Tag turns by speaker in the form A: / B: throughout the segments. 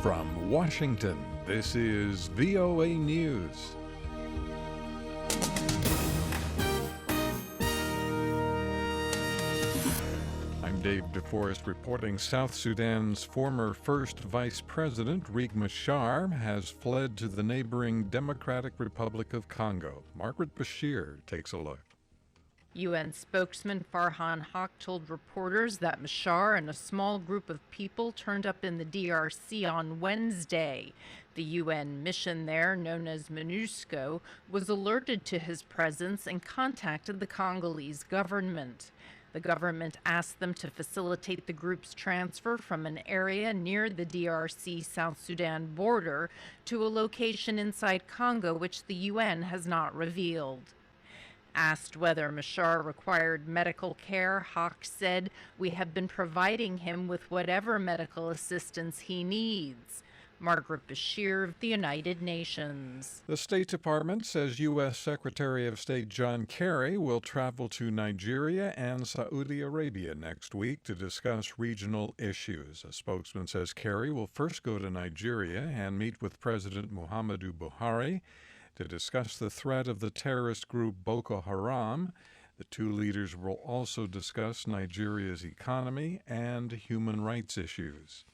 A: From Washington, this is VOA News. I'm David DeForest reporting. South Sudan's former first Vice President Riek Machar has fled to the neighboring Democratic Republic of Congo. Margaret Besheer takes a look.
B: UN spokesman Farhan Haq told reporters that Machar and a small group of people turned up in the DRC on Wednesday. The UN mission there, known as MONUSCO, was alerted to his presence and contacted the Congolese government. The government asked them to facilitate the group's transfer from an area near the DRC-South Sudan border to a location inside Congo, which the UN has not revealed. Asked whether Machar required medical care, Haq said, "We have been providing him with whatever medical assistance he needs." Margaret Besheer of the United Nations.
A: The State Department says U.S. Secretary of State John Kerry will travel to Nigeria and Saudi Arabia next week to discuss regional issues. A spokesman says Kerry will first go to Nigeria and meet with President Muhammadu Buhari to discuss the threat of the terrorist group Boko Haram. The two leaders will also discuss Nigeria's economy and human rights issues.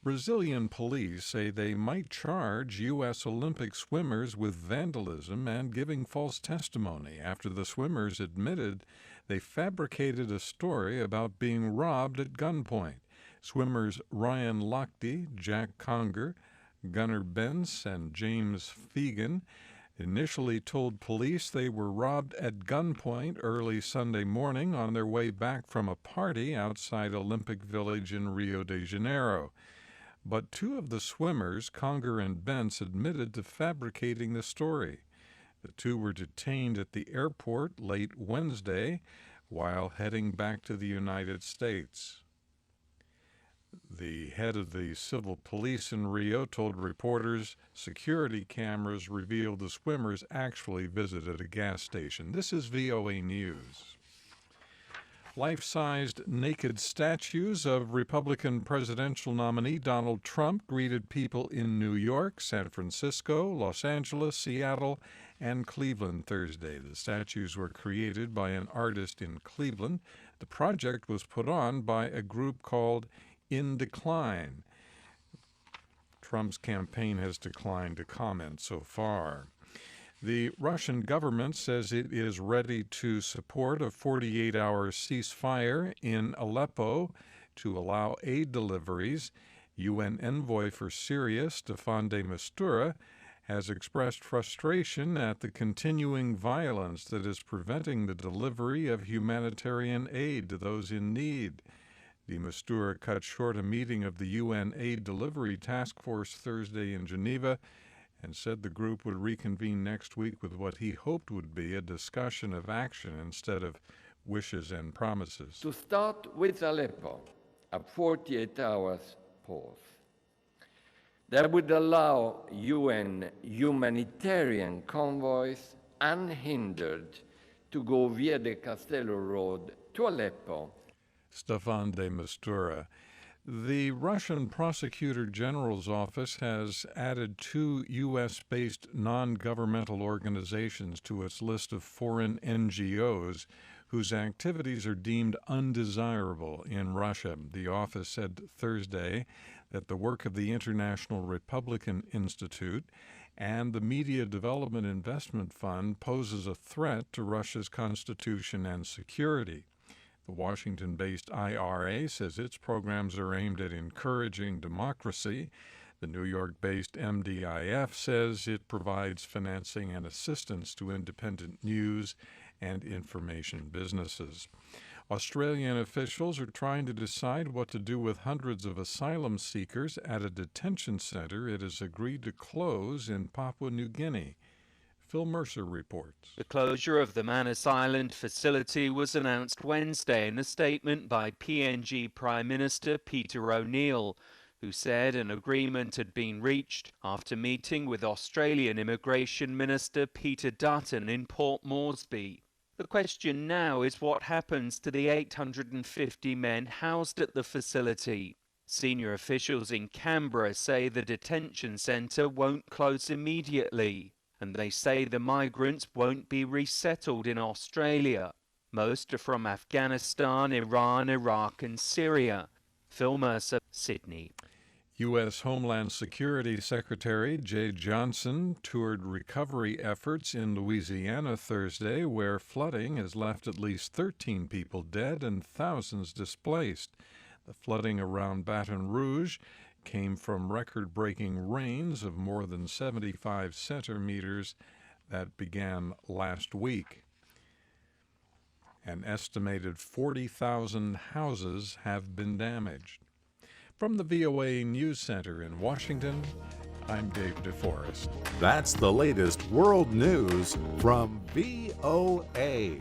A: Brazilian police say they might charge U.S. Olympic swimmers with vandalism and giving false testimony after the swimmers admitted they fabricated a story about being robbed at gunpoint. Swimmers Ryan Lochte, Jack Conger, Gunnar Bentz, and James Fegan initially told police they were robbed at gunpoint early Sunday morning on their way back from a party outside Olympic Village in Rio de Janeiro. But two of the swimmers, Conger and Bentz, admitted to fabricating the story. The two were detained at the airport late Wednesday while heading back to the United States. The head of the civil police in Rio told reporters security cameras revealed the swimmers actually visited a gas station. This is VOA News. Life-sized naked statues of Republican presidential nominee Donald Trump greeted people in New York, San Francisco, Los Angeles, Seattle, and Cleveland Thursday. The statues were created by an artist in Cleveland. The project was put on by a group called In Decline. Trump's campaign has declined to comment so far. The Russian government says it is ready to support a 48-hour ceasefire in Aleppo to allow aid deliveries. UN envoy for Syria, Staffan de Mistura, has expressed frustration at the continuing violence that is preventing the delivery of humanitarian aid to those in need. De Mistura cut short a meeting of the UN Aid Delivery Task Force Thursday in Geneva and said the group would reconvene next week with what he hoped would be a discussion of action instead of wishes and promises.
C: To start with Aleppo, a 48-hour pause that would allow UN humanitarian convoys unhindered to go via the Castello Road to Aleppo.
A: Staffan de Mistura. The Russian Prosecutor General's office has added two U.S.-based non-governmental organizations to its list of foreign NGOs whose activities are deemed undesirable in Russia. The office said Thursday that the work of the International Republican Institute and the Media Development Investment Fund poses a threat to Russia's constitution and security. The Washington-based IRA says its programs are aimed at encouraging democracy. The New York-based MDIF says it provides financing and assistance to independent news and information businesses. Australian officials are trying to decide what to do with hundreds of asylum seekers at a detention center it has agreed to close in Papua New Guinea. Phil Mercer reports.
D: The closure of the Manus Island facility was announced Wednesday in a statement by PNG Prime Minister Peter O'Neill, who said an agreement had been reached after meeting with Australian Immigration Minister Peter Dutton in Port Moresby. The question now is what happens to the 850 men housed at the facility. Senior officials in Canberra say the detention centre won't close immediately, and they say the migrants won't be resettled in Australia. Most are from Afghanistan, Iran, Iraq and Syria. Phil Mercer, Sydney.
A: U.S. Homeland Security Secretary Jay Johnson toured recovery efforts in Louisiana Thursday, where flooding has left at least 13 people dead and thousands displaced. The flooding around Baton Rouge came from record-breaking rains of more than 75 centimeters that began last week. An estimated 40,000 houses have been damaged. From the VOA News Center in Washington, I'm David DeForest.
E: That's the latest world news from VOA.